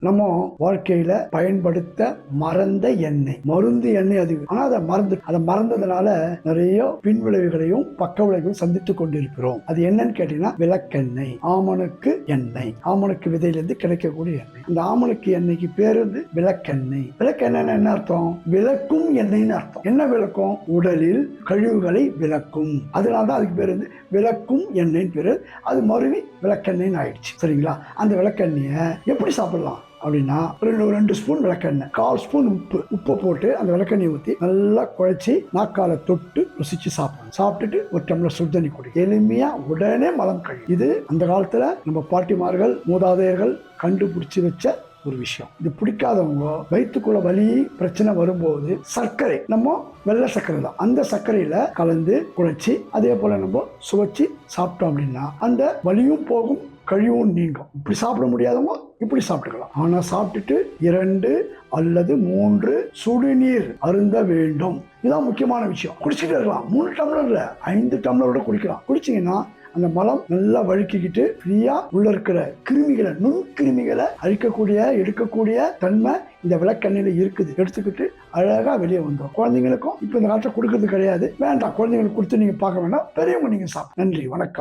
நம்ம வாழ்க்கையில பயன்படுத்த மறந்த எண்ணெய், மருந்து எண்ணெய் அது. ஆனா அதை மறந்ததுனால நிறைய பின்விளைவுகளையும் பக்க விளைவுகளையும் சந்தித்துக் கொண்டிருக்கிறோம். அது என்னன்னு கேட்டீங்கன்னா விளக்கெண்ணெய், ஆமணக்கு எண்ணெய், ஆமணக்கு விதையிலிருந்து கிடைக்கக்கூடிய எண்ணெய். அந்த ஆமணக்கு எண்ணெய்க்கு பேர் வந்து விளக்கெண்ணெய். விளக்கெண்ணெய் என்ன அர்த்தம்? விளக்கும் எண்ணெய்னு அர்த்தம். என்ன விளக்கும்? உடலில் கழிவுகளை விளக்கும். அதனாலதான் அதுக்கு பேர் வந்து விளக்கும் எண்ணெய்னு பேரு. அது மறுவி விளக்கெண்ணெய்னு ஆயிடுச்சு. சரிங்களா? அந்த விளக்கெண்ணெயை எப்படி சாப்பிடலாம் அப்படின்னா, 2 ஸ்பூன் விளக்கெண்ணெய், 1/4 ஸ்பூன் உப்பு போட்டு அந்த விளக்கெண்ணெய் ஊற்றி நல்லா குழைச்சி நாக்கால தொட்டு ருசிச்சு சாப்பிடணும். சாப்பிட்டுட்டு ஒரு டம்ளர் சுடுதண்ணி குடி. எளிமையா உடனே மலம் கழியும். இது அந்த காலத்துல நம்ம பாட்டிமார்கள் மூதாதையர்கள் கண்டுபிடிச்சு வச்ச ஒரு விஷயம். இது பிடிக்காதவங்க வயிற்றுக்குள்ள வலி பிரச்சனை வரும்போது சர்க்கரை, நம்ம வெள்ளை சர்க்கரை தான், அந்த சர்க்கரையில கலந்து குழைச்சி அதே போல நம்ம சுவைச்சு சாப்பிட்டோம் அப்படின்னா அந்த வலியும் போகும், கழிவும் நீங்கும். இப்படி சாப்பிட முடியாதவங்க இப்படி சாப்பிட்டுக்கலாம். ஆனா சாப்பிட்டுட்டு 2 அல்லது 3 சுடுநீர் அருந்த வேண்டும். இதுதான் முக்கியமான விஷயம். குடிச்சிட்டு இருக்கலாம். 3 டம்ளர்ல 5 டம்ளரோட குடிக்கலாம். குடிச்சிங்கன்னா அந்த மலம் நல்லா வழுக்கிக்கிட்டு ஃப்ரீயா உள்ள இருக்கிற கிருமிகளை, நுண்கிருமிகளை அழிக்கக்கூடிய எடுக்கக்கூடிய தன்மை இந்த விளக்கெண்ணெயில இருக்குது. எடுத்துக்கிட்டு அழகா வெளியே வந்துடும். குழந்தைங்களுக்கும் இப்ப இந்த காலத்துல கொடுக்கறது கிடையாது. வேண்டாம், குழந்தைங்களுக்கு கொடுத்து நீங்க பார்க்க வேண்டாம். பெரியவங்க நீங்க சாப்பிட. நன்றி, வணக்கம்.